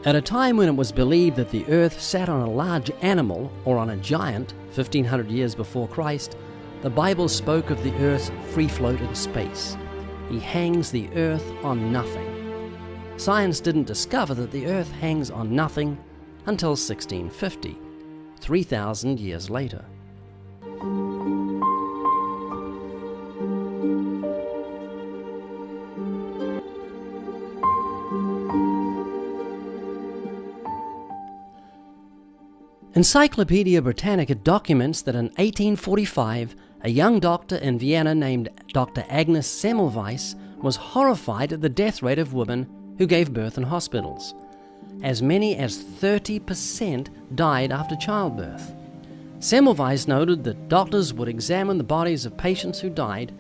At a time when it was believed that the earth sat on a large animal or on a giant, 1500 years before Christ, the Bible spoke of the earth's free float in space. He hangs the earth on nothing. Science didn't discover that the earth hangs on nothing until 1650, 3,000 years later. Encyclopedia Britannica documents that in 1845, a young doctor in Vienna named Dr. Agnes Semmelweis was horrified at the death rate of women who gave birth in hospitals. As many as 30% died after childbirth. Semmelweis noted that doctors would examine the bodies of patients who died,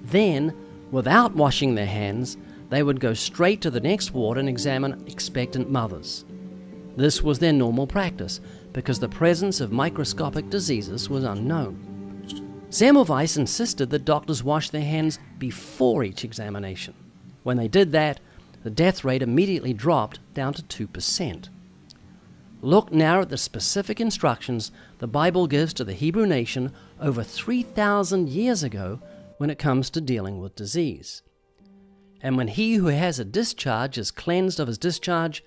then, without washing their hands, they would go straight to the next ward and examine expectant mothers. This was their normal practice, because the presence of microscopic diseases was unknown. Semmelweis insisted that doctors wash their hands before each examination. When they did that, the death rate immediately dropped down to 2%. Look now at the specific instructions the Bible gives to the Hebrew nation over 3,000 years ago when it comes to dealing with disease. And when he who has a discharge is cleansed of his discharge,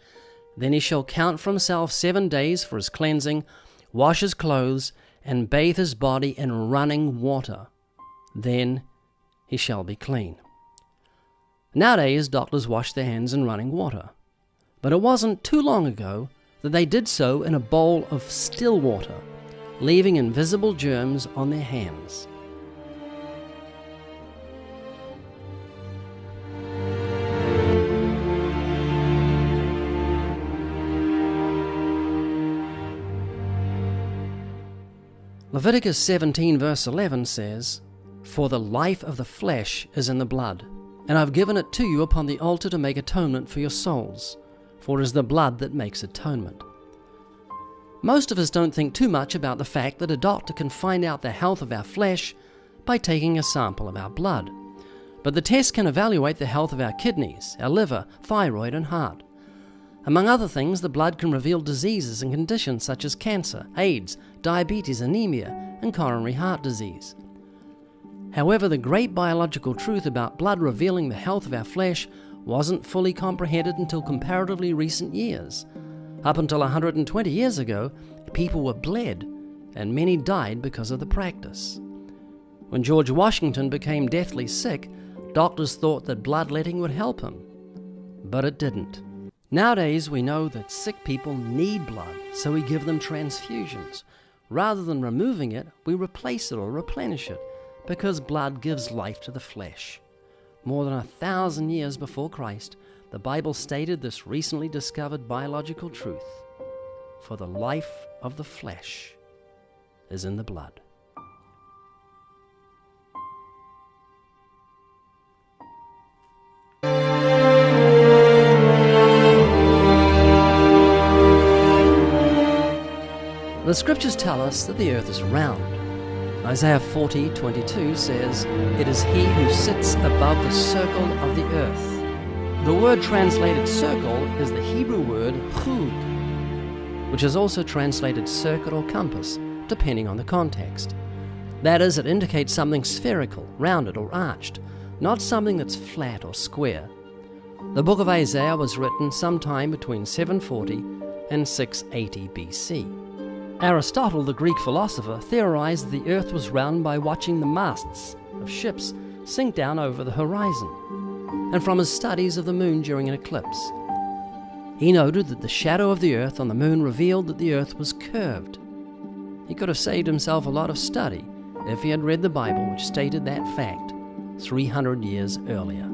then he shall count for himself 7 days for his cleansing, wash his clothes, and bathe his body in running water. Then he shall be clean. Nowadays, doctors wash their hands in running water. But it wasn't too long ago that they did so in a bowl of still water, leaving invisible germs on their hands. Leviticus 17 verse 11 says, "For the life of the flesh is in the blood, and I've given it to you upon the altar to make atonement for your souls, for it is the blood that makes atonement." Most of us don't think too much about the fact that a doctor can find out the health of our flesh by taking a sample of our blood. But the test can evaluate the health of our kidneys, our liver, thyroid, and heart. Among other things, the blood can reveal diseases and conditions such as cancer, AIDS, diabetes, anemia, and coronary heart disease. However, the great biological truth about blood revealing the health of our flesh wasn't fully comprehended until comparatively recent years. Up until 120 years ago, people were bled, and many died because of the practice. When George Washington became deathly sick, doctors thought that bloodletting would help him, but it didn't. Nowadays, we know that sick people need blood, so we give them transfusions. Rather than removing it, we replace it or replenish it, because blood gives life to the flesh. More than 1,000 years before Christ, the Bible stated this recently discovered biological truth: for the life of the flesh is in the blood. The scriptures tell us that the earth is round. Isaiah 40:22 says, "It is he who sits above the circle of the earth." The word translated circle is the Hebrew word chud, which is also translated circuit or compass, depending on the context. That is, it indicates something spherical, rounded, or arched, not something that's flat or square. The book of Isaiah was written sometime between 740 and 680 BC. Aristotle, the Greek philosopher, theorized that the earth was round by watching the masts of ships sink down over the horizon, and from his studies of the moon during an eclipse. He noted that the shadow of the earth on the moon revealed that the earth was curved. He could have saved himself a lot of study if he had read the Bible, which stated that fact 300 years earlier.